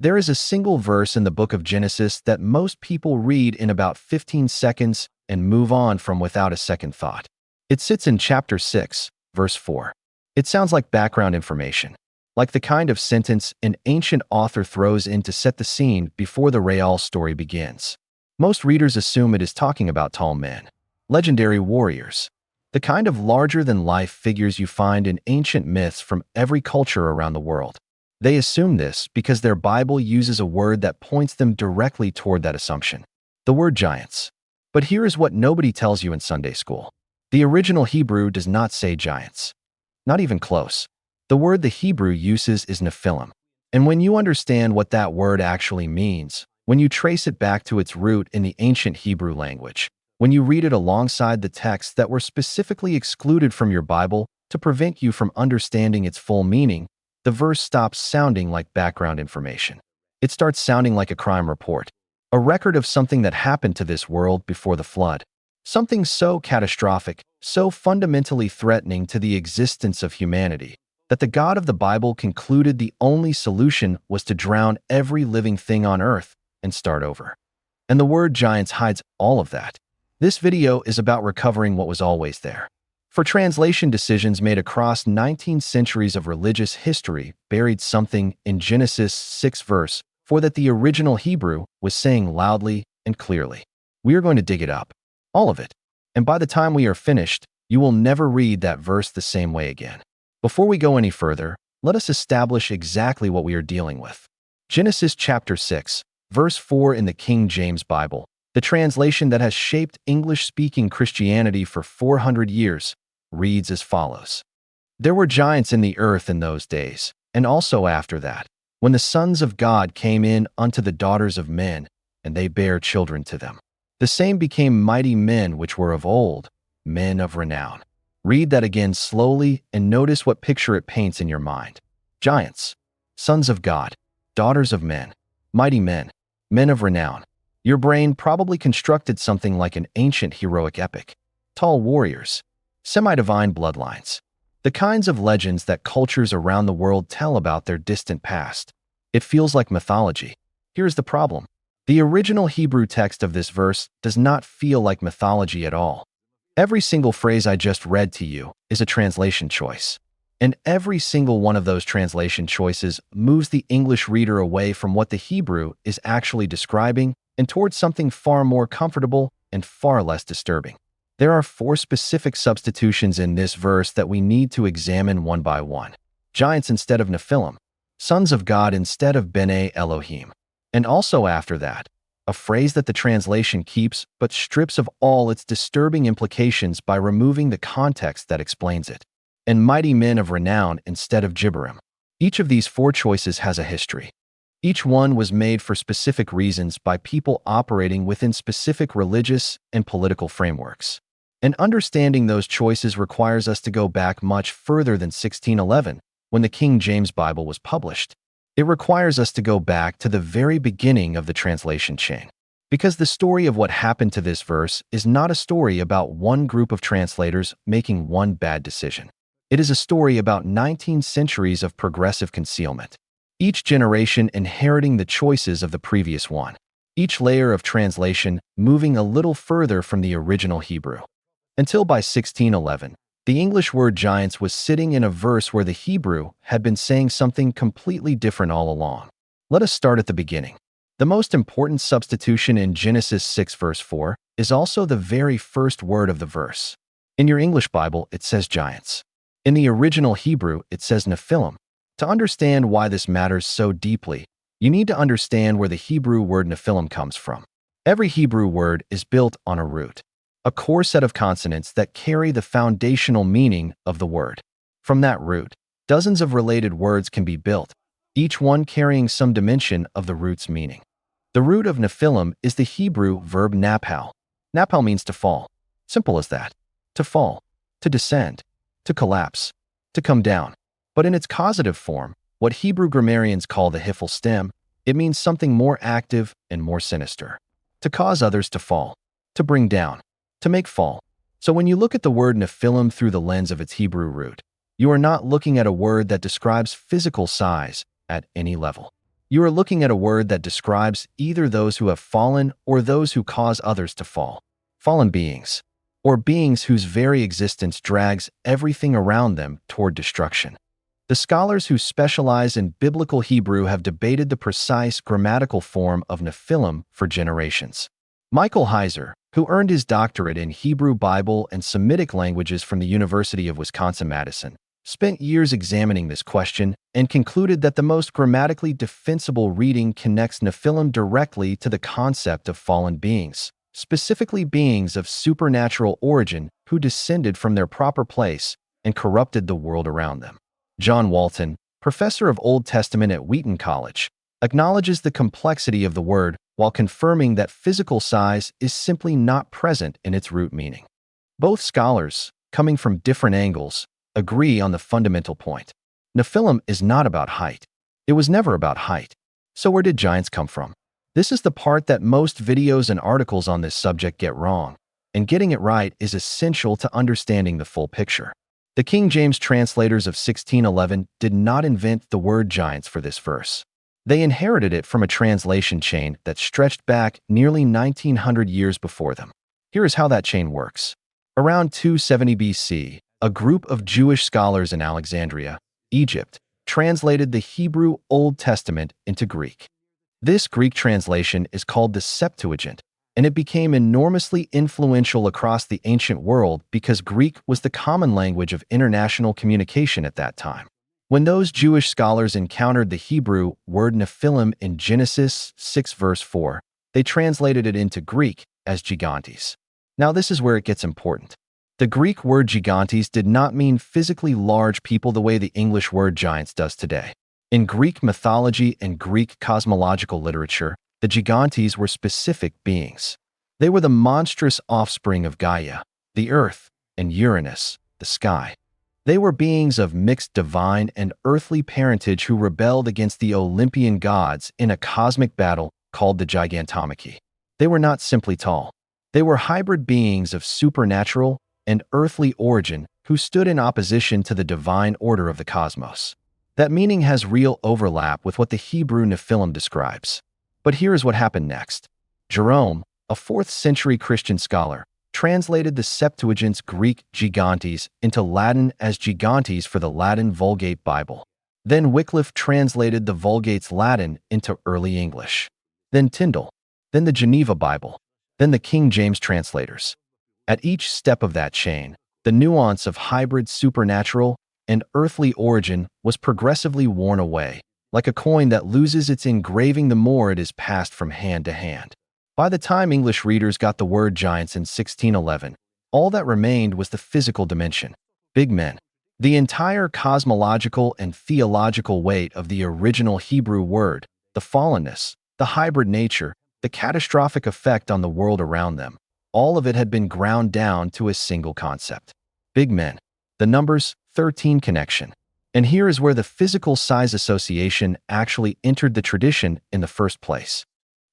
There is a single verse in the book of Genesis that most people read in about 15 seconds and move on from without a second thought. It sits in chapter 6, verse 4. It sounds like background information, like the kind of sentence an ancient author throws in to set the scene before the real story begins. Most readers assume it is talking about tall men, legendary warriors, the kind of larger-than-life figures you find in ancient myths from every culture around the world. They assume this because their Bible uses a word that points them directly toward that assumption, the word giants. But here is what nobody tells you in Sunday school. The original Hebrew does not say giants. Not even close. The word the Hebrew uses is Nephilim. And when you understand what that word actually means, when you trace it back to its root in the ancient Hebrew language, when you read it alongside the texts that were specifically excluded from your Bible to prevent you from understanding its full meaning, the verse stops sounding like background information. It starts sounding like a crime report, a record of something that happened to this world before the flood. Something so catastrophic, so fundamentally threatening to the existence of humanity, that the God of the Bible concluded the only solution was to drown every living thing on earth and start over. And the word giants hides all of that. This video is about recovering what was always there. For translation decisions made across 19 centuries of religious history buried something in Genesis 6 verse 4 that the original Hebrew was saying loudly and clearly. We are going to dig it up. All of it. And by the time we are finished, you will never read that verse the same way again. Before we go any further, let us establish exactly what we are dealing with. Genesis chapter 6, verse 4 in the King James Bible, the translation that has shaped English-speaking Christianity for 400 years, reads as follows. There were giants in the earth in those days, and also after that, when the sons of God came in unto the daughters of men, and they bare children to them. The same became mighty men which were of old, men of renown. Read that again slowly and notice what picture it paints in your mind. Giants, sons of God, daughters of men, mighty men, men of renown. Your brain probably constructed something like an ancient heroic epic. Tall warriors, semi-divine bloodlines. The kinds of legends that cultures around the world tell about their distant past. It feels like mythology. Here's the problem. The original Hebrew text of this verse does not feel like mythology at all. Every single phrase I just read to you is a translation choice. And every single one of those translation choices moves the English reader away from what the Hebrew is actually describing and towards something far more comfortable and far less disturbing. There are 4 specific substitutions in this verse that we need to examine one by one. Giants instead of Nephilim, sons of God instead of B'nai Elohim. And also after that, a phrase that the translation keeps but strips of all its disturbing implications by removing the context that explains it. And mighty men of renown instead of Gibberim. Each of these 4 choices has a history. Each one was made for specific reasons by people operating within specific religious and political frameworks. And understanding those choices requires us to go back much further than 1611, when the King James Bible was published. It requires us to go back to the very beginning of the translation chain. Because the story of what happened to this verse is not a story about one group of translators making one bad decision. It is a story about 19 centuries of progressive concealment. Each generation inheriting the choices of the previous one. Each layer of translation moving a little further from the original Hebrew. Until by 1611, the English word giants was sitting in a verse where the Hebrew had been saying something completely different all along. Let us start at the beginning. The most important substitution in Genesis 6 verse 4 is also the very first word of the verse. In your English Bible, it says giants. In the original Hebrew, it says Nephilim. To understand why this matters so deeply, you need to understand where the Hebrew word Nephilim comes from. Every Hebrew word is built on a root, a core set of consonants that carry the foundational meaning of the word. From that root, dozens of related words can be built, each one carrying some dimension of the root's meaning. The root of Nephilim is the Hebrew verb naphal. Naphal means to fall. Simple as that. To fall, to descend, to collapse, to come down. But in its causative form, what Hebrew grammarians call the hiphil stem, it means something more active and more sinister. To cause others to fall, to bring down, to make fall. So when you look at the word Nephilim through the lens of its Hebrew root, you are not looking at a word that describes physical size at any level. You are looking at a word that describes either those who have fallen or those who cause others to fall. Fallen beings, or beings whose very existence drags everything around them toward destruction. The scholars who specialize in biblical Hebrew have debated the precise grammatical form of Nephilim for generations. Michael Heiser, who earned his doctorate in Hebrew Bible and Semitic languages from the University of Wisconsin-Madison, spent years examining this question and concluded that the most grammatically defensible reading connects Nephilim directly to the concept of fallen beings, specifically beings of supernatural origin who descended from their proper place and corrupted the world around them. John Walton, professor of Old Testament at Wheaton College, acknowledges the complexity of the word while confirming that physical size is simply not present in its root meaning. Both scholars, coming from different angles, agree on the fundamental point. Nephilim is not about height. It was never about height. So where did giants come from? This is the part that most videos and articles on this subject get wrong, and getting it right is essential to understanding the full picture. The King James translators of 1611 did not invent the word giants for this verse. They inherited it from a translation chain that stretched back nearly 1900 years before them. Here is how that chain works. Around 270 BC, a group of Jewish scholars in Alexandria, Egypt, translated the Hebrew Old Testament into Greek. This Greek translation is called the Septuagint, and it became enormously influential across the ancient world because Greek was the common language of international communication at that time. When those Jewish scholars encountered the Hebrew word Nephilim in Genesis 6 verse 4, they translated it into Greek as gigantes. Now this is where it gets important. The Greek word gigantes did not mean physically large people the way the English word giants does today. In Greek mythology and Greek cosmological literature, the gigantes were specific beings. They were the monstrous offspring of Gaia, the earth, and Uranus, the sky. They were beings of mixed divine and earthly parentage who rebelled against the Olympian gods in a cosmic battle called the Gigantomachy. They were not simply tall. They were hybrid beings of supernatural and earthly origin who stood in opposition to the divine order of the cosmos. That meaning has real overlap with what the Hebrew Nephilim describes. But here is what happened next. Jerome, a 4th century Christian scholar, translated the Septuagint's Greek gigantes into Latin as gigantes for the Latin Vulgate Bible. Then Wycliffe translated the Vulgate's Latin into early English. Then Tyndale. Then the Geneva Bible. Then the King James translators. At each step of that chain, the nuance of hybrid supernatural and earthly origin was progressively worn away, like a coin that loses its engraving the more it is passed from hand to hand. By the time English readers got the word giants in 1611, all that remained was the physical dimension. Big men. The entire cosmological and theological weight of the original Hebrew word, the fallenness, the hybrid nature, the catastrophic effect on the world around them, all of it had been ground down to a single concept. Big men. The numbers 13 connection. And here is where the physical size association actually entered the tradition in the first place.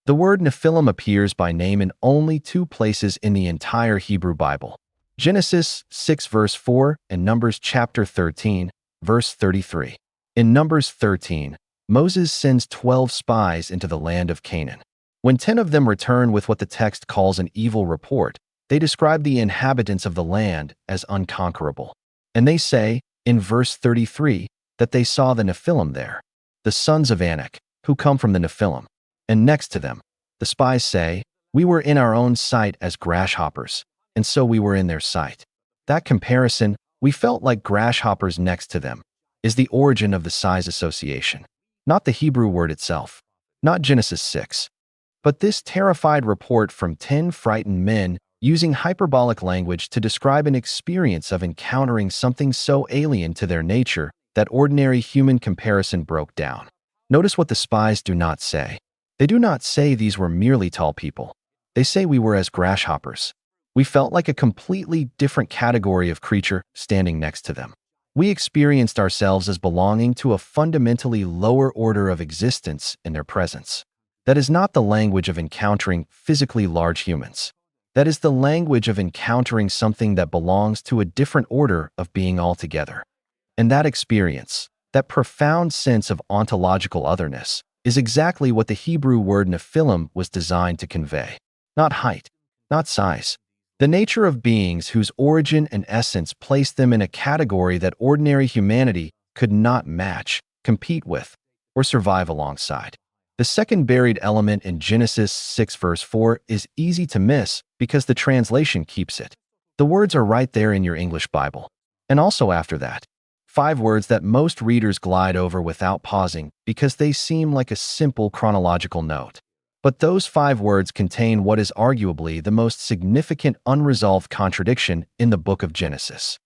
The word Nephilim appears by name in only 2 places in the entire Hebrew Bible. Genesis 6 verse 4 and Numbers chapter 13, verse 33. In Numbers 13, Moses sends 12 spies into the land of Canaan. When 10 of them return with what the text calls an evil report, they describe the inhabitants of the land as unconquerable. And they say, in verse 33, that they saw the Nephilim there, the sons of Anak, who come from the Nephilim. And next to them, the spies say, we were in our own sight as grasshoppers, and so we were in their sight. That comparison, we felt like grasshoppers next to them, is the origin of the size association, not the Hebrew word itself, not Genesis 6. But this terrified report from 10 frightened men using hyperbolic language to describe an experience of encountering something so alien to their nature that ordinary human comparison broke down. Notice what the spies do not say. They do not say these were merely tall people. They say we were as grasshoppers. We felt like a completely different category of creature standing next to them. We experienced ourselves as belonging to a fundamentally lower order of existence in their presence. That is not the language of encountering physically large humans. That is the language of encountering something that belongs to a different order of being altogether. And that experience, that profound sense of ontological otherness, is exactly what the Hebrew word Nephilim was designed to convey. Not height, not size. The nature of beings whose origin and essence placed them in a category that ordinary humanity could not match, compete with, or survive alongside. The second buried element in Genesis 6 verse 4 is easy to miss because the translation keeps it. The words are right there in your English Bible. And also after that. 5 words that most readers glide over without pausing because they seem like a simple chronological note. But those 5 words contain what is arguably the most significant unresolved contradiction in the book of Genesis.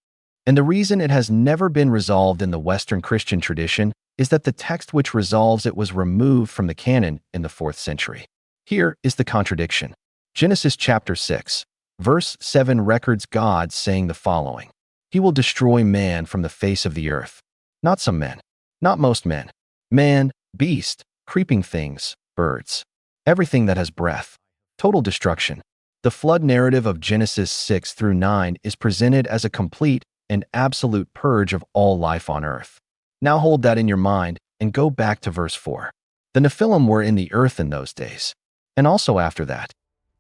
And the reason it has never been resolved in the Western Christian tradition is that the text which resolves it was removed from the canon in the 4th century. Here is the contradiction. Genesis chapter 6, verse 7 records God saying the following: He will destroy man from the face of the earth. Not some men, not most men. Man, beast, creeping things, birds. Everything that has breath. Total destruction. The flood narrative of Genesis 6 through 9 is presented as a complete and absolute purge of all life on earth. Now hold that in your mind and go back to verse 4. The Nephilim were in the earth in those days. And also after that.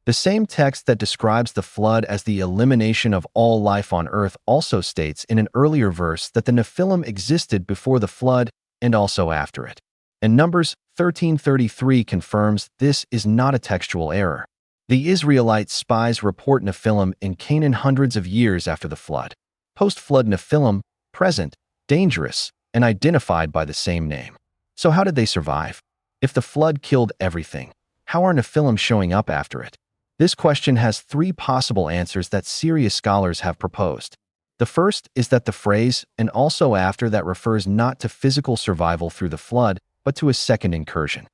The same text that describes the flood as the elimination of all life on earth also states in an earlier verse that the Nephilim existed before the flood and also after it. And Numbers 13:33 confirms this is not a textual error. The Israelite spies report Nephilim in Canaan hundreds of years after the flood. Post-flood Nephilim, present, dangerous, and identified by the same name. So how did they survive? If the flood killed everything, how are Nephilim showing up after it? This question has 3 possible answers that serious scholars have proposed. The first is that the phrase, and also after, that refers not to physical survival through the flood, but to a second incursion.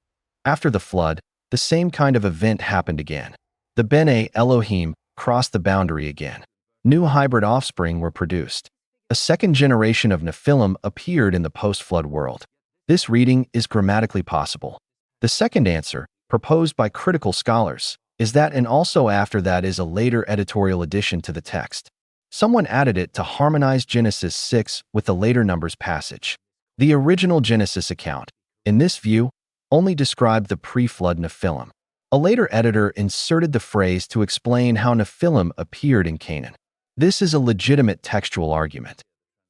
After the flood, the same kind of event happened again. The Bene Elohim crossed the boundary again. New hybrid offspring were produced. A second generation of Nephilim appeared in the post-flood world. This reading is grammatically possible. The second answer, proposed by critical scholars, is that and also after that is a later editorial addition to the text. Someone added it to harmonize Genesis 6 with the later Numbers passage. The original Genesis account, in this view, only described the pre-flood Nephilim. A later editor inserted the phrase to explain how Nephilim appeared in Canaan. This is a legitimate textual argument.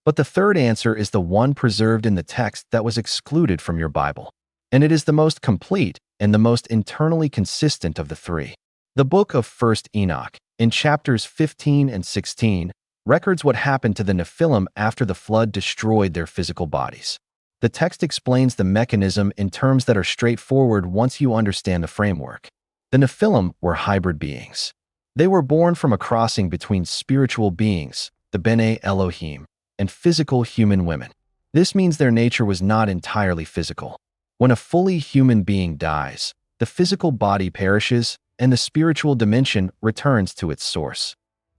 But the third answer is the one preserved in the text that was excluded from your Bible. And it is the most complete and the most internally consistent of the 3. The book of 1st Enoch, in chapters 15 and 16, records what happened to the Nephilim after the flood destroyed their physical bodies. The text explains the mechanism in terms that are straightforward once you understand the framework. The Nephilim were hybrid beings. They were born from a crossing between spiritual beings, the Bene Elohim, and physical human women. This means their nature was not entirely physical. When a fully human being dies, the physical body perishes and the spiritual dimension returns to its source.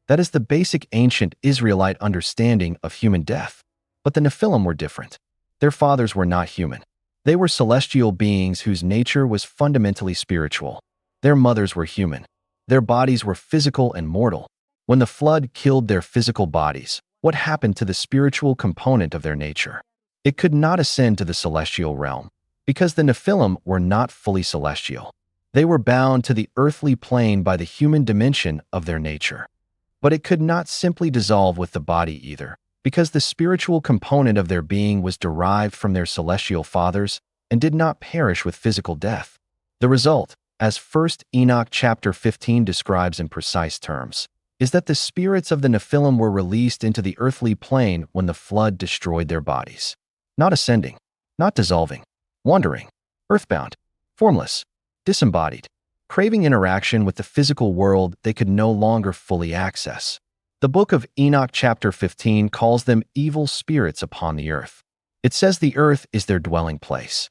That is the basic ancient Israelite understanding of human death. But the Nephilim were different. Their fathers were not human. They were celestial beings whose nature was fundamentally spiritual. Their mothers were human. Their bodies were physical and mortal. When the flood killed their physical bodies, what happened to the spiritual component of their nature? It could not ascend to the celestial realm, because the Nephilim were not fully celestial. They were bound to the earthly plane by the human dimension of their nature. But it could not simply dissolve with the body either, because the spiritual component of their being was derived from their celestial fathers and did not perish with physical death. The result, as 1st Enoch chapter 15 describes in precise terms, is that the spirits of the Nephilim were released into the earthly plane when the flood destroyed their bodies. Not ascending, not dissolving, wandering, earthbound, formless, disembodied, craving interaction with the physical world they could no longer fully access. The book of Enoch chapter 15 calls them evil spirits upon the earth. It says the earth is their dwelling place.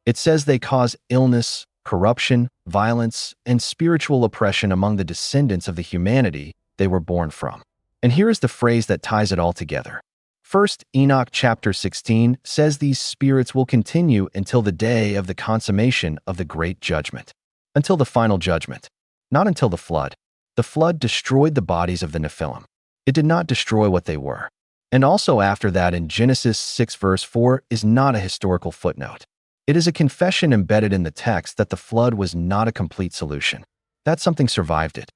It says they cause illness, corruption, violence, and spiritual oppression among the descendants of the humanity they were born from. And here is the phrase that ties it all together. 1st Enoch chapter 16 says these spirits will continue until the day of the consummation of the great judgment. Until the final judgment. Not until the flood. The flood destroyed the bodies of the Nephilim. It did not destroy what they were. And also after that in Genesis 6 verse 4 is not a historical footnote. It is a confession embedded in the text that the flood was not a complete solution, that something survived it,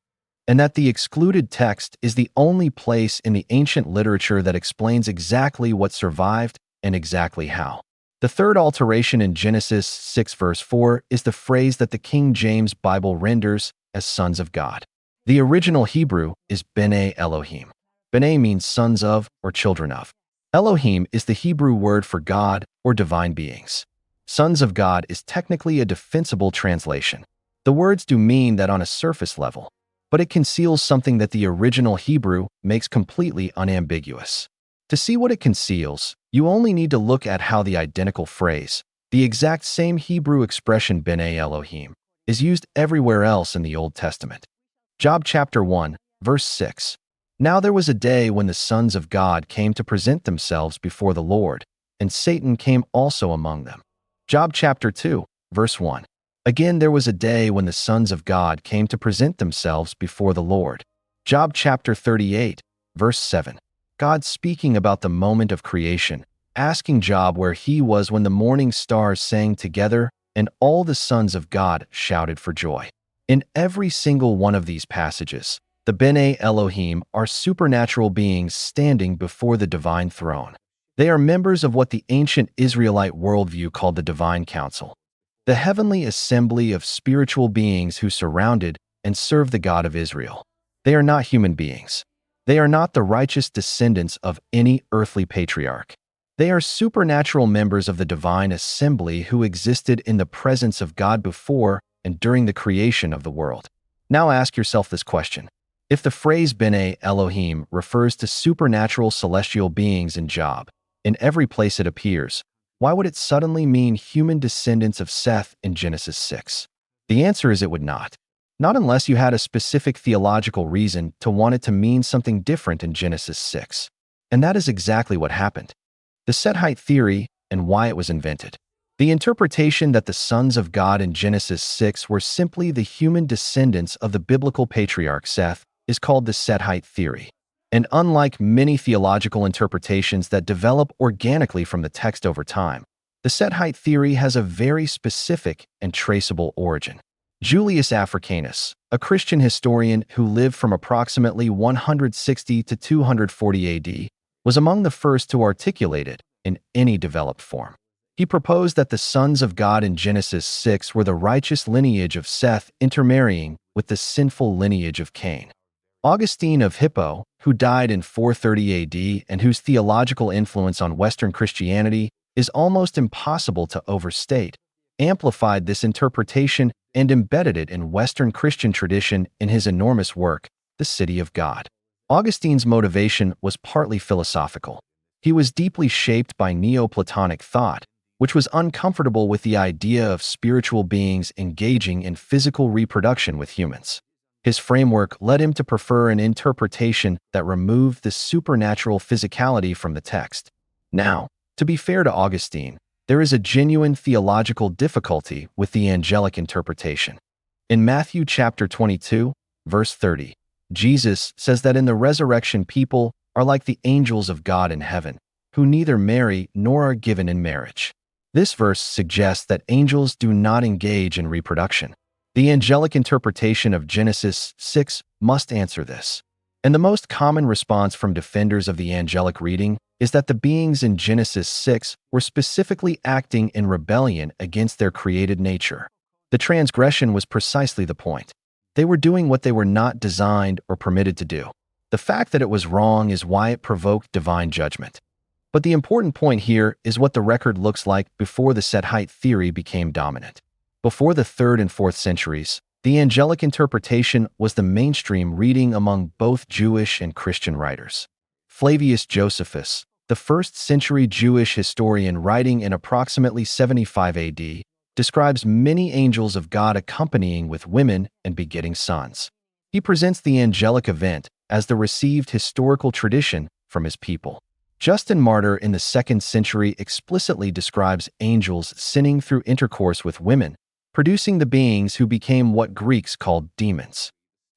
and that the excluded text is the only place in the ancient literature that explains exactly what survived and exactly how. The third alteration in Genesis 6 verse 4 is the phrase that the King James Bible renders as sons of God. The original Hebrew is B'nai Elohim. B'nai means sons of or children of. Elohim is the Hebrew word for God or divine beings. Sons of God is technically a defensible translation. The words do mean that on a surface level, but it conceals something that the original Hebrew makes completely unambiguous. To see what it conceals, you only need to look at how the identical phrase, the exact same Hebrew expression B'nai Elohim, is used everywhere else in the Old Testament. Job chapter 1, verse 6. Now there was a day when the sons of God came to present themselves before the Lord, and Satan came also among them. Job chapter 2, verse 1. Again there was a day when the sons of God came to present themselves before the Lord. Job chapter 38, verse 7. God speaking about the moment of creation, asking Job where he was when the morning stars sang together and all the sons of God shouted for joy. In every single one of these passages, the B'nai Elohim are supernatural beings standing before the divine throne. They are members of what the ancient Israelite worldview called the Divine Council, the heavenly assembly of spiritual beings who surrounded and served the God of Israel. They are not human beings. They are not the righteous descendants of any earthly patriarch. They are supernatural members of the divine assembly who existed in the presence of God before and during the creation of the world. Now ask yourself this question. If the phrase B'nai Elohim refers to supernatural celestial beings in Job, in every place it appears, why would it suddenly mean human descendants of Seth in Genesis 6? The answer is it would not. Not unless you had a specific theological reason to want it to mean something different in Genesis 6. And that is exactly what happened. The Sethite theory and why it was invented. The interpretation that the sons of God in Genesis 6 were simply the human descendants of the biblical patriarch Seth is called the Sethite theory. And unlike many theological interpretations that develop organically from the text over time, the Sethite theory has a very specific and traceable origin. Julius Africanus, a Christian historian who lived from approximately 160 to 240 AD, was among the first to articulate it in any developed form. He proposed that the sons of God in Genesis 6 were the righteous lineage of Seth intermarrying with the sinful lineage of Cain. Augustine of Hippo, who died in 430 AD and whose theological influence on Western Christianity is almost impossible to overstate, amplified this interpretation and embedded it in Western Christian tradition in his enormous work, The City of God. Augustine's motivation was partly philosophical. He was deeply shaped by Neoplatonic thought, which was uncomfortable with the idea of spiritual beings engaging in physical reproduction with humans. His framework led him to prefer an interpretation that removed the supernatural physicality from the text. Now, to be fair to Augustine, there is a genuine theological difficulty with the angelic interpretation. In Matthew chapter 22, verse 30, Jesus says that in the resurrection people are like the angels of God in heaven, who neither marry nor are given in marriage. This verse suggests that angels do not engage in reproduction. The angelic interpretation of Genesis 6 must answer this. And the most common response from defenders of the angelic reading is that the beings in Genesis 6 were specifically acting in rebellion against their created nature. The transgression was precisely the point. They were doing what they were not designed or permitted to do. The fact that it was wrong is why it provoked divine judgment. But the important point here is what the record looks like before the Sethite theory became dominant. Before the 3rd and 4th centuries, the angelic interpretation was the mainstream reading among both Jewish and Christian writers. Flavius Josephus, the 1st century Jewish historian writing in approximately 75 AD, describes many angels of God accompanying with women and begetting sons. He presents the angelic event as the received historical tradition from his people. Justin Martyr in the 2nd century explicitly describes angels sinning through intercourse with women, producing the beings who became what Greeks called demons.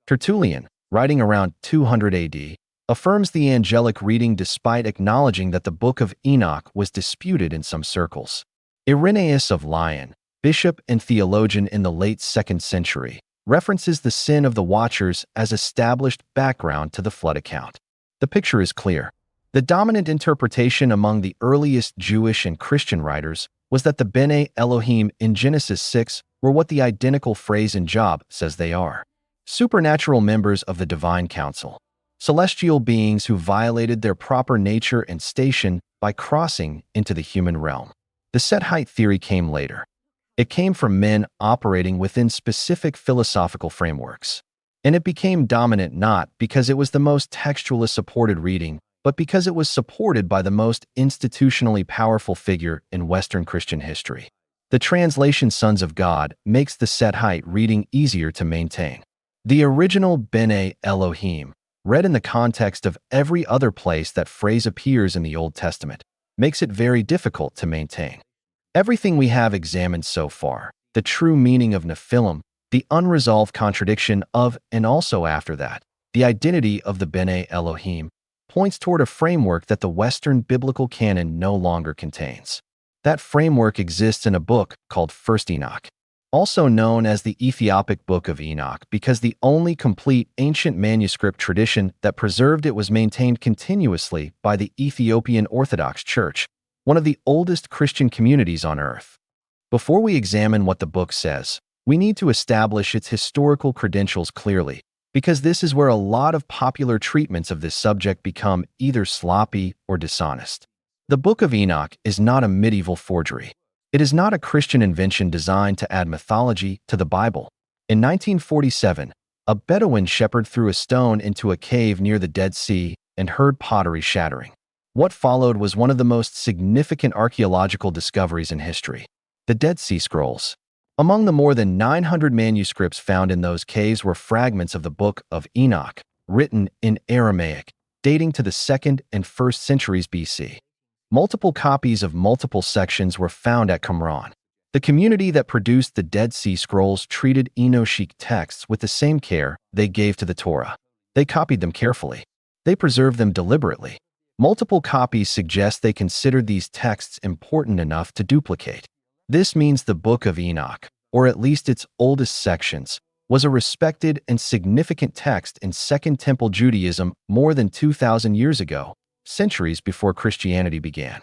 Tertullian, writing around 200 AD, affirms the angelic reading despite acknowledging that the Book of Enoch was disputed in some circles. Irenaeus of Lyon, bishop and theologian in the late 2nd century, references the sin of the Watchers as established background to the flood account. The picture is clear. The dominant interpretation among the earliest Jewish and Christian writers was that the Bene Elohim in Genesis 6 were what the identical phrase in Job says they are: supernatural members of the divine council, celestial beings who violated their proper nature and station by crossing into the human realm. The Sethite theory came later. It came from men operating within specific philosophical frameworks. And it became dominant not because it was the most textually supported reading, but because it was supported by the most institutionally powerful figure in Western Christian history. The translation Sons of God makes the Sethite reading easier to maintain. The original Bene Elohim, read in the context of every other place that phrase appears in the Old Testament, makes it very difficult to maintain. Everything we have examined so far, the true meaning of Nephilim, the unresolved contradiction of, and also after that, the identity of the Bene Elohim, points toward a framework that the Western biblical canon no longer contains. That framework exists in a book called 1st Enoch, also known as the Ethiopic Book of Enoch because the only complete ancient manuscript tradition that preserved it was maintained continuously by the Ethiopian Orthodox Church, one of the oldest Christian communities on earth. Before we examine what the book says, we need to establish its historical credentials clearly, because this is where a lot of popular treatments of this subject become either sloppy or dishonest. The Book of Enoch is not a medieval forgery. It is not a Christian invention designed to add mythology to the Bible. In 1947, a Bedouin shepherd threw a stone into a cave near the Dead Sea and heard pottery shattering. What followed was one of the most significant archaeological discoveries in history: the Dead Sea Scrolls. Among the more than 900 manuscripts found in those caves were fragments of the Book of Enoch, written in Aramaic, dating to the 2nd and 1st centuries BC. Multiple copies of multiple sections were found at Qumran. The community that produced the Dead Sea Scrolls treated Enochic texts with the same care they gave to the Torah. They copied them carefully. They preserved them deliberately. Multiple copies suggest they considered these texts important enough to duplicate. This means the Book of Enoch, or at least its oldest sections, was a respected and significant text in Second Temple Judaism more than 2,000 years ago, centuries before Christianity began.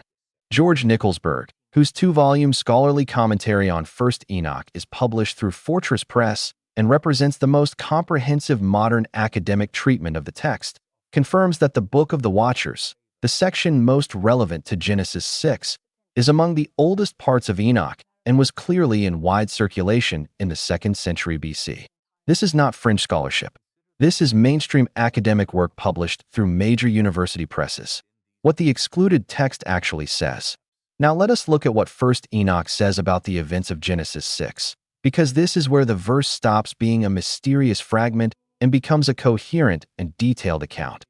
George Nicholsburg, whose 2-volume scholarly commentary on 1st Enoch is published through Fortress Press and represents the most comprehensive modern academic treatment of the text, confirms that the Book of the Watchers, the section most relevant to Genesis 6, is among the oldest parts of Enoch and was clearly in wide circulation in the 2nd century BC. This is not fringe scholarship. This is mainstream academic work published through major university presses. What the excluded text actually says. Now let us look at what 1st Enoch says about the events of Genesis 6, because this is where the verse stops being a mysterious fragment and becomes a coherent and detailed account.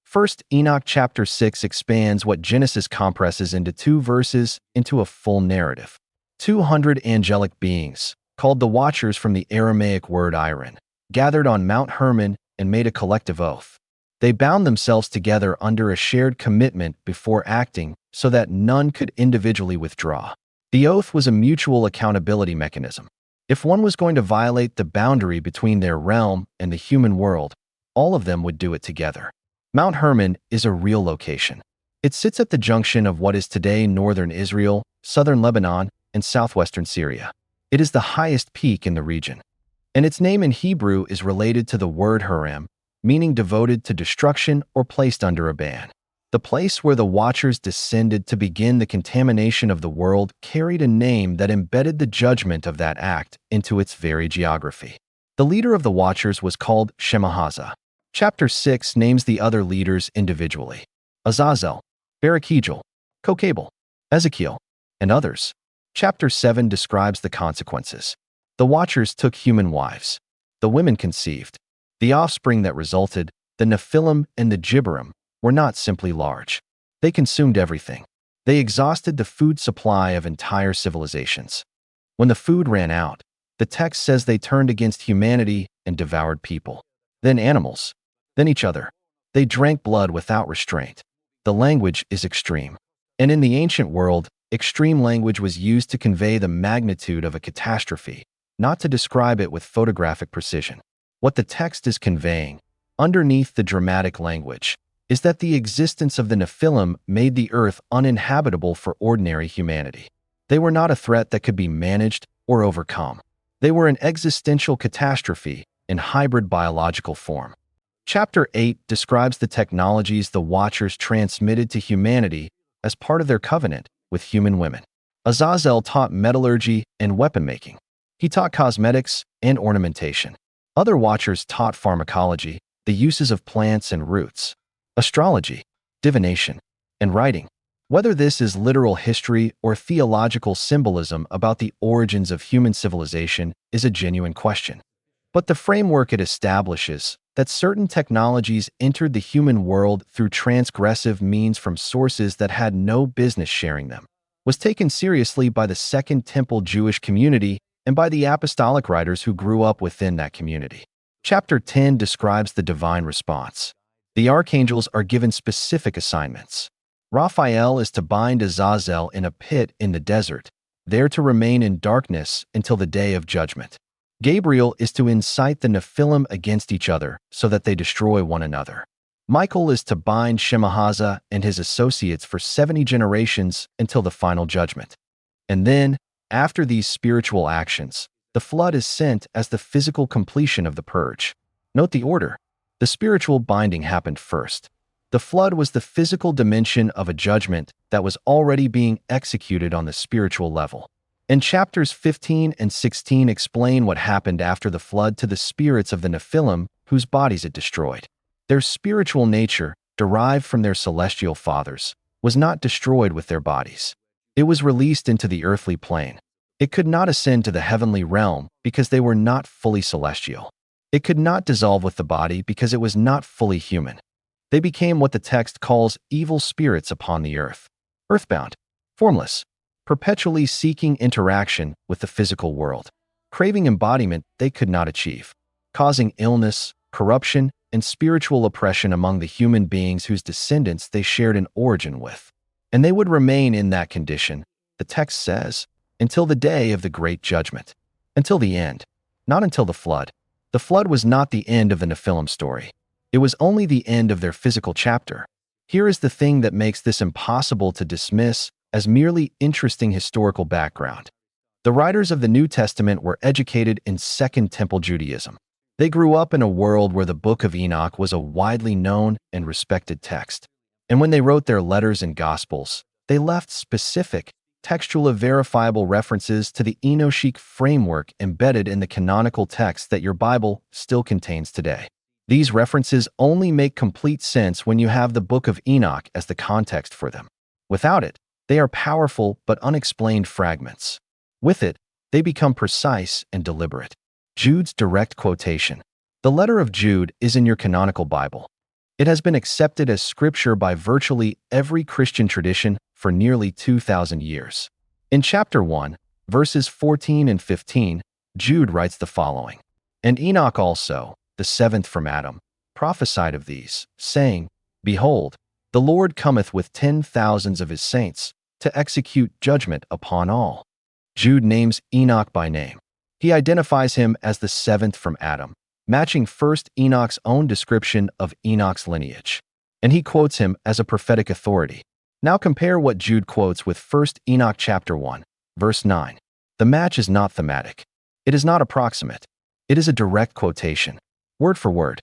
1st Enoch chapter 6 expands what Genesis compresses into 2 verses into a full narrative. 200 angelic beings, called the Watchers from the Aramaic word Iron, gathered on Mount Hermon and made a collective oath. They bound themselves together under a shared commitment before acting so that none could individually withdraw. The oath was a mutual accountability mechanism. If one was going to violate the boundary between their realm and the human world, all of them would do it together. Mount Hermon is a real location. It sits at the junction of what is today northern Israel, southern Lebanon, and southwestern Syria. It is the highest peak in the region. And its name in Hebrew is related to the word Haram, meaning devoted to destruction or placed under a ban. The place where the Watchers descended to begin the contamination of the world carried a name that embedded the judgment of that act into its very geography. The leader of the Watchers was called Shemahaza. Chapter 6 names the other leaders individually: Azazel, Barakijel, Kokabel, Ezekiel, and others. Chapter 7 describes the consequences. The Watchers took human wives. The women conceived. The offspring that resulted, the Nephilim and the Gibberim, were not simply large. They consumed everything. They exhausted the food supply of entire civilizations. When the food ran out, the text says they turned against humanity and devoured people. Then animals. Then each other. They drank blood without restraint. The language is extreme. And in the ancient world, Extreme language was used to convey the magnitude of a catastrophe, not to describe it with photographic precision. What the text is conveying, underneath the dramatic language, is that the existence of the Nephilim made the earth uninhabitable for ordinary humanity. They were not a threat that could be managed or overcome. They were an existential catastrophe in hybrid biological form. Chapter 8 describes the technologies the Watchers transmitted to humanity as part of their covenant with human women. Azazel taught metallurgy and weapon-making. He taught cosmetics and ornamentation. Other Watchers taught pharmacology, the uses of plants and roots, astrology, divination, and writing. Whether this is literal history or theological symbolism about the origins of human civilization is a genuine question. But the framework it establishes, that certain technologies entered the human world through transgressive means from sources that had no business sharing them, was taken seriously by the Second Temple Jewish community and by the apostolic writers who grew up within that community. Chapter 10 describes the divine response. The archangels are given specific assignments. Raphael is to bind Azazel in a pit in the desert, there to remain in darkness until the day of judgment. Gabriel is to incite the Nephilim against each other so that they destroy one another. Michael is to bind Shemahaza and his associates for 70 generations until the final judgment. And then, after these spiritual actions, the flood is sent as the physical completion of the purge. Note the order. The spiritual binding happened first. The flood was the physical dimension of a judgment that was already being executed on the spiritual level. And chapters 15 and 16 explain what happened after the flood to the spirits of the Nephilim whose bodies it destroyed. Their spiritual nature, derived from their celestial fathers, was not destroyed with their bodies. It was released into the earthly plane. It could not ascend to the heavenly realm because they were not fully celestial. It could not dissolve with the body because it was not fully human. They became what the text calls evil spirits upon the earth, earthbound, formless, perpetually seeking interaction with the physical world, craving embodiment they could not achieve, causing illness, corruption, and spiritual oppression among the human beings whose descendants they shared an origin with. And they would remain in that condition, the text says, until the day of the great judgment, until the end, not until the flood. The flood was not the end of the Nephilim story. It was only the end of their physical chapter. Here is the thing that makes this impossible to dismiss as merely interesting historical background. The writers of the New Testament were educated in Second Temple Judaism. They grew up in a world where the Book of Enoch was a widely known and respected text. And when they wrote their letters and Gospels, they left specific, textual verifiable references to the Enochic framework embedded in the canonical text that your Bible still contains today. These references only make complete sense when you have the Book of Enoch as the context for them. Without it, they are powerful but unexplained fragments. With it, they become precise and deliberate. Jude's direct quotation. The letter of Jude is in your canonical Bible. It has been accepted as scripture by virtually every Christian tradition for nearly 2,000 years. In chapter 1, verses 14 and 15, Jude writes the following. And Enoch also, the seventh from Adam, prophesied of these, saying, Behold, the Lord cometh with 10,000s of his saints to execute judgment upon all. Jude names Enoch by name. He identifies him as the seventh from Adam, matching first Enoch's own description of Enoch's lineage. And he quotes him as a prophetic authority. Now compare what Jude quotes with 1 Enoch chapter 1, verse 9. The match is not thematic. It is not approximate. It is a direct quotation, word for word.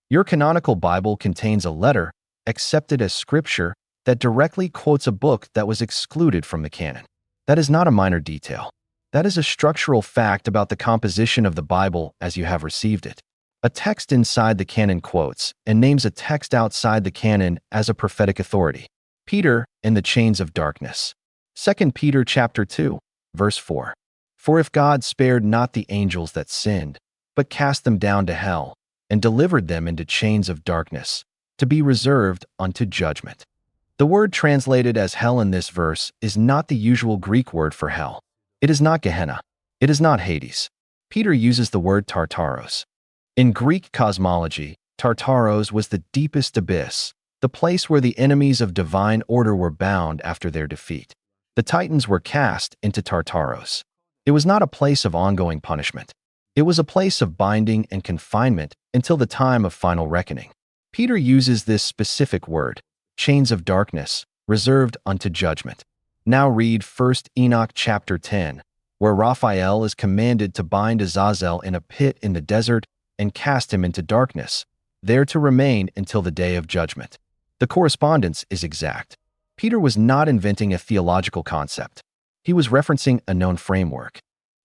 Your canonical Bible contains a letter, accepted as scripture, that directly quotes a book that was excluded from the canon. That is not a minor detail. That is a structural fact about the composition of the Bible as you have received it. A text inside the canon quotes and names a text outside the canon as a prophetic authority. Peter in the chains of darkness. 2 Peter chapter 2, verse 4. For if God spared not the angels that sinned, but cast them down to hell, and delivered them into chains of darkness, to be reserved unto judgment. The word translated as hell in this verse is not the usual Greek word for hell. It is not Gehenna. It is not Hades. Peter uses the word Tartaros. In Greek cosmology, Tartaros was the deepest abyss, the place where the enemies of divine order were bound after their defeat. The Titans were cast into Tartaros. It was not a place of ongoing punishment. It was a place of binding and confinement until the time of final reckoning. Peter uses this specific word, chains of darkness, reserved unto judgment. Now read 1 Enoch chapter 10, where Raphael is commanded to bind Azazel in a pit in the desert and cast him into darkness, there to remain until the day of judgment. The correspondence is exact. Peter was not inventing a theological concept. He was referencing a known framework.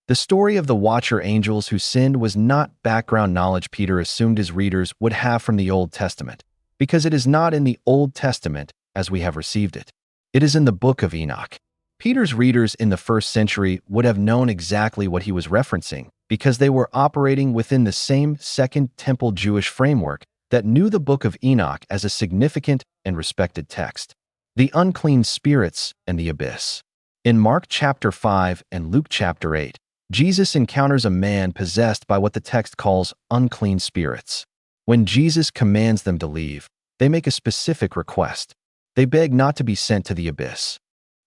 The story of the Watcher angels who sinned was not background knowledge Peter assumed his readers would have from the Old Testament, because it is not in the Old Testament as we have received it. It is in the Book of Enoch. Peter's readers in the first century would have known exactly what he was referencing because they were operating within the same Second Temple Jewish framework that knew the Book of Enoch as a significant and respected text. The unclean spirits and the abyss. In Mark chapter 5 and Luke chapter 8, Jesus encounters a man possessed by what the text calls unclean spirits. When Jesus commands them to leave, they make a specific request. They beg not to be sent to the abyss.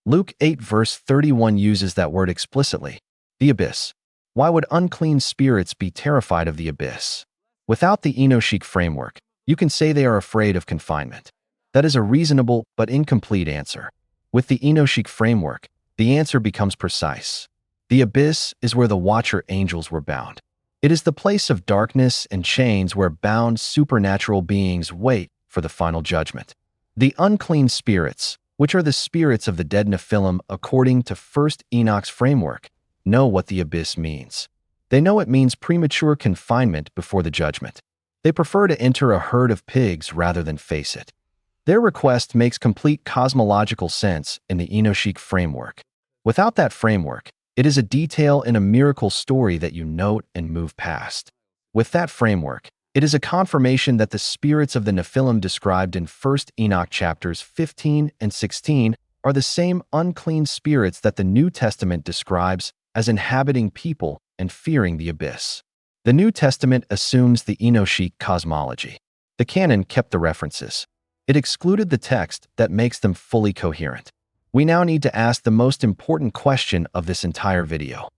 Luke 8 verse 31 uses that word explicitly. The abyss. Why would unclean spirits be terrified of the abyss? Without the Enochic framework, you can say they are afraid of confinement. That is a reasonable but incomplete answer. With the Enochic framework, the answer becomes precise. The abyss is where the Watcher angels were bound. It is the place of darkness and chains where bound supernatural beings wait for the final judgment. The unclean spirits, which are the spirits of the dead Nephilim according to 1 Enoch's framework, know what the abyss means. They know it means premature confinement before the judgment. They prefer to enter a herd of pigs rather than face it. Their request makes complete cosmological sense in the Enochic framework. Without that framework, it is a detail in a miracle story that you note and move past. With that framework, it is a confirmation that the spirits of the Nephilim described in 1 Enoch chapters 15 and 16 are the same unclean spirits that the New Testament describes as inhabiting people and fearing the abyss. The New Testament assumes the Enochic cosmology. The canon kept the references. It excluded the text that makes them fully coherent. We now need to ask the most important question of this entire video.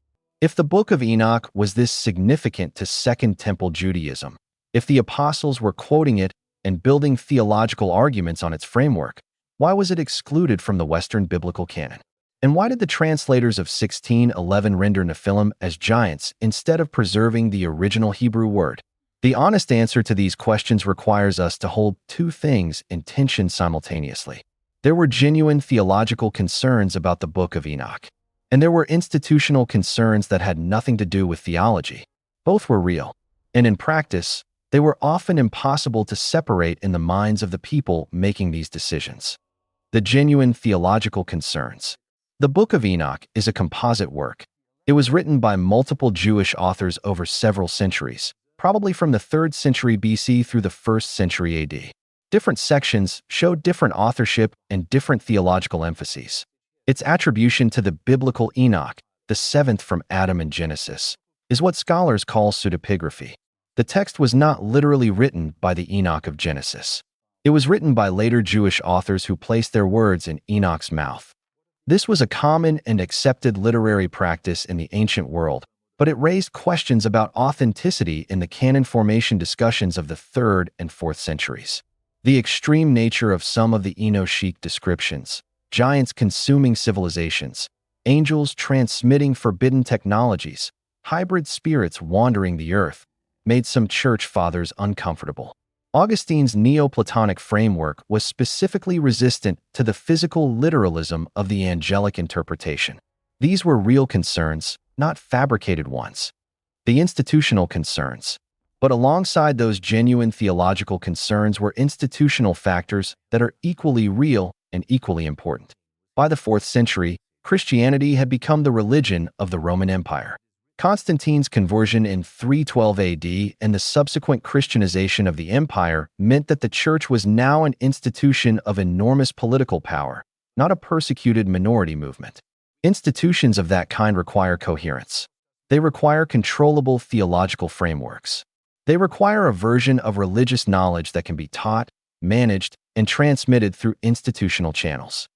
If the Book of Enoch was this significant to Second Temple Judaism, if the apostles were quoting it and building theological arguments on its framework, why was it excluded from the Western biblical canon? And why did the translators of 1611 render Nephilim as giants instead of preserving the original Hebrew word? The honest answer to these questions requires us to hold two things in tension simultaneously. There were genuine theological concerns about the Book of Enoch, and there were institutional concerns that had nothing to do with theology. Both were real, and in practice, they were often impossible to separate in the minds of the people making these decisions. The genuine theological concerns. The Book of Enoch is a composite work. It was written by multiple Jewish authors over several centuries, probably from the 3rd century BC through the 1st century AD. Different sections show different authorship and different theological emphases. Its attribution to the biblical Enoch, the 7th from Adam in Genesis, is what scholars call pseudepigraphy. The text was not literally written by the Enoch of Genesis. It was written by later Jewish authors who placed their words in Enoch's mouth. This was a common and accepted literary practice in the ancient world, but it raised questions about authenticity in the canon formation discussions of the 3rd and 4th centuries. The extreme nature of some of the Enochic descriptions, giants consuming civilizations, angels transmitting forbidden technologies, hybrid spirits wandering the earth, made some church fathers uncomfortable. Augustine's Neoplatonic framework was specifically resistant to the physical literalism of the angelic interpretation. These were real concerns, not fabricated ones. The institutional concerns. But alongside those genuine theological concerns were institutional factors that are equally real and equally important. By the 4th century, Christianity had become the religion of the Roman Empire. Constantine's conversion in 312 AD and the subsequent Christianization of the empire meant that the church was now an institution of enormous political power, not a persecuted minority movement. Institutions of that kind require coherence. They require controllable theological frameworks. They require a version of religious knowledge that can be taught, managed, and transmitted through institutional channels.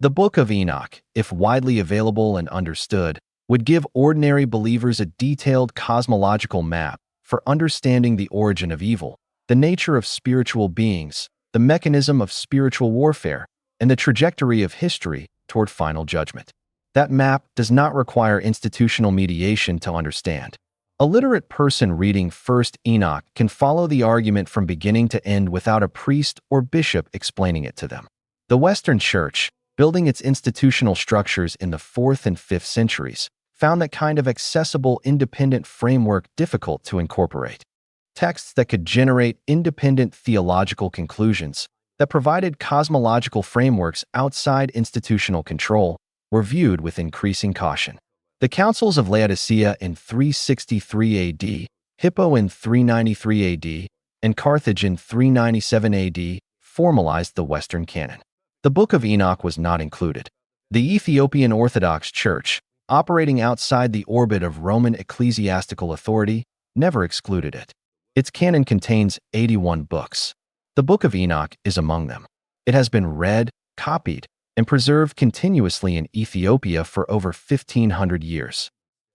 The Book of Enoch, if widely available and understood, would give ordinary believers a detailed cosmological map for understanding the origin of evil, the nature of spiritual beings, the mechanism of spiritual warfare, and the trajectory of history toward final judgment. That map does not require institutional mediation to understand. A literate person reading 1st Enoch can follow the argument from beginning to end without a priest or bishop explaining it to them. The Western Church, building its institutional structures in the 4th and 5th centuries, found that kind of accessible, independent framework difficult to incorporate. Texts that could generate independent theological conclusions, that provided cosmological frameworks outside institutional control, were viewed with increasing caution. The councils of Laodicea in 363 AD, Hippo in 393 AD, and Carthage in 397 AD formalized the Western canon. The Book of Enoch was not included. The Ethiopian Orthodox Church, operating outside the orbit of Roman ecclesiastical authority, never excluded it. Its canon contains 81 books. The Book of Enoch is among them. It has been read, copied, and preserved continuously in Ethiopia for over 1,500 years.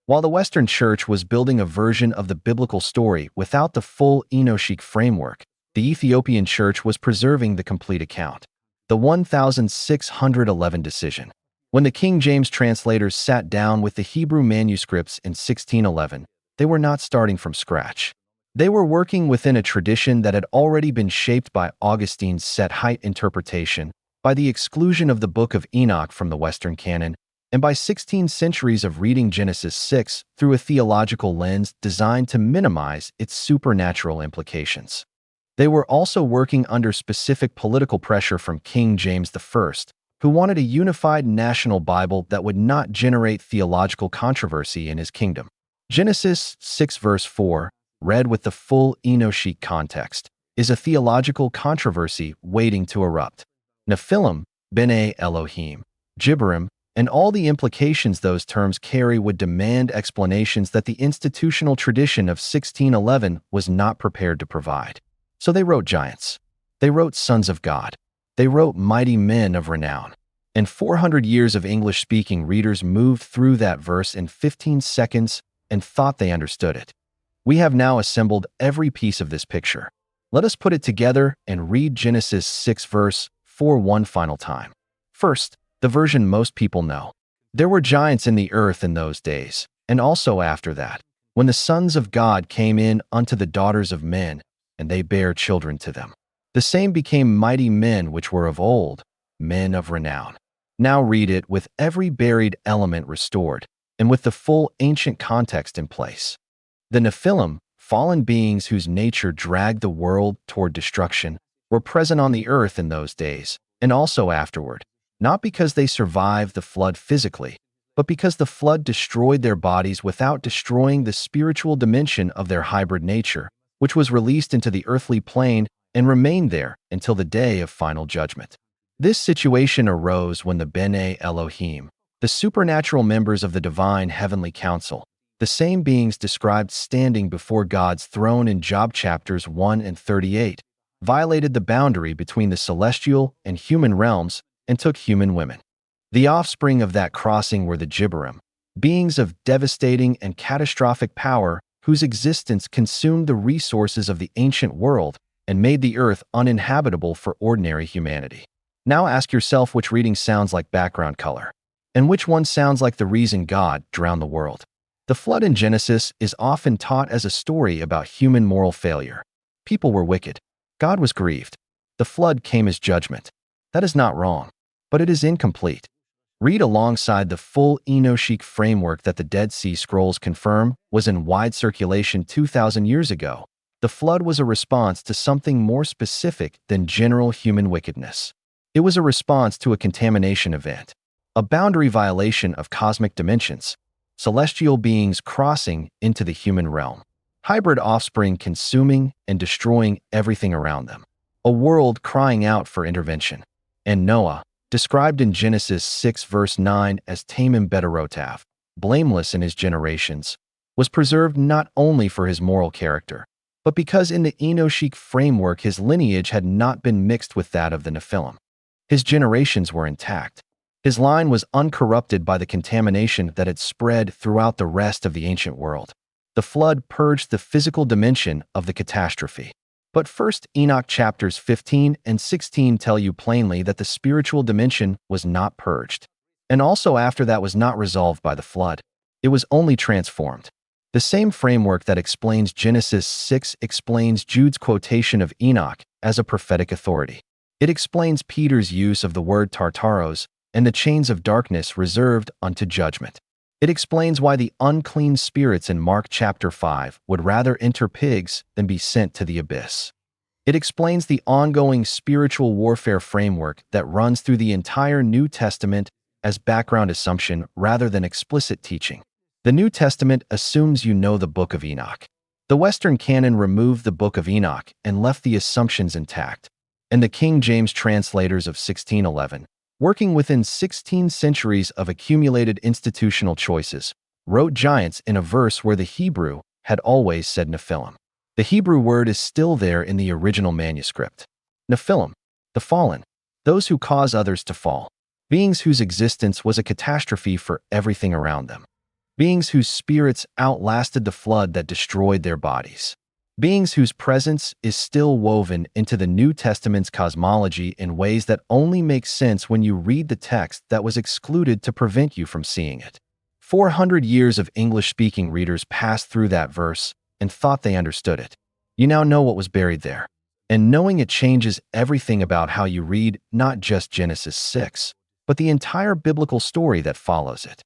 While the Western Church was building a version of the biblical story without the full Enochic framework, the Ethiopian Church was preserving the complete account. The 1611 decision. When the King James translators sat down with the Hebrew manuscripts in 1611, they were not starting from scratch. They were working within a tradition that had already been shaped by Augustine's set-height interpretation, by the exclusion of the Book of Enoch from the Western canon, and by 16 centuries of reading Genesis 6 through a theological lens designed to minimize its supernatural implications. They were also working under specific political pressure from King James I, who wanted a unified national Bible that would not generate theological controversy in his kingdom. Genesis 6 verse 4, read with the full Enochic context, is a theological controversy waiting to erupt. Nephilim, Bene Elohim, Gibberim, and all the implications those terms carry would demand explanations that the institutional tradition of 1611 was not prepared to provide. So they wrote giants. They wrote sons of God. They wrote mighty men of renown. And 400 years of English-speaking readers moved through that verse in 15 seconds and thought they understood it. We have now assembled every piece of this picture. Let us put it together and read Genesis 6 verse 4 one final time. First, the version most people know. There were giants in the earth in those days, and also after that, when the sons of God came in unto the daughters of men, and they bare children to them. The same became mighty men which were of old, men of renown. Now read it with every buried element restored, and with the full ancient context in place. The Nephilim, fallen beings whose nature dragged the world toward destruction, were present on the earth in those days, and also afterward, not because they survived the flood physically, but because the flood destroyed their bodies without destroying the spiritual dimension of their hybrid nature, which was released into the earthly plane and remained there until the day of final judgment. This situation arose when the Bene Elohim, the supernatural members of the divine heavenly council, the same beings described standing before God's throne in Job chapters 1 and 38, violated the boundary between the celestial and human realms and took human women. The offspring of that crossing were the Gibberim, beings of devastating and catastrophic power whose existence consumed the resources of the ancient world and made the earth uninhabitable for ordinary humanity. Now ask yourself which reading sounds like background color, and which one sounds like the reason God drowned the world. The flood in Genesis is often taught as a story about human moral failure. People were wicked. God was grieved. The flood came as judgment. That is not wrong, but it is incomplete. Read alongside the full Enochic framework that the Dead Sea Scrolls confirm was in wide circulation 2,000 years ago. The flood was a response to something more specific than general human wickedness. It was a response to a contamination event, a boundary violation of cosmic dimensions, celestial beings crossing into the human realm, hybrid offspring consuming and destroying everything around them, a world crying out for intervention. And Noah, described in Genesis 6 verse 9 as Tamim Betarotav, blameless in his generations, was preserved not only for his moral character, but because in the Enochic framework his lineage had not been mixed with that of the Nephilim. His generations were intact. His line was uncorrupted by the contamination that had spread throughout the rest of the ancient world. The flood purged the physical dimension of the catastrophe. But first, Enoch chapters 15 and 16 tell you plainly that the spiritual dimension was not purged. And also after that was not resolved by the flood. It was only transformed. The same framework that explains Genesis 6 explains Jude's quotation of Enoch as a prophetic authority. It explains Peter's use of the word Tartaros and the chains of darkness reserved unto judgment. It explains why the unclean spirits in Mark chapter 5 would rather enter pigs than be sent to the abyss. It explains the ongoing spiritual warfare framework that runs through the entire New Testament as background assumption rather than explicit teaching. The New Testament assumes you know the Book of Enoch. The Western canon removed the Book of Enoch and left the assumptions intact. And the King James translators of 1611, working within 16 centuries of accumulated institutional choices, wrote giants in a verse where the Hebrew had always said Nephilim. The Hebrew word is still there in the original manuscript. Nephilim, the fallen, those who cause others to fall, beings whose existence was a catastrophe for everything around them, beings whose spirits outlasted the flood that destroyed their bodies, beings whose presence is still woven into the New Testament's cosmology in ways that only make sense when you read the text that was excluded to prevent you from seeing it. 400 years of English-speaking readers passed through that verse and thought they understood it. You now know what was buried there. And knowing it changes everything about how you read not just Genesis 6, but the entire biblical story that follows it.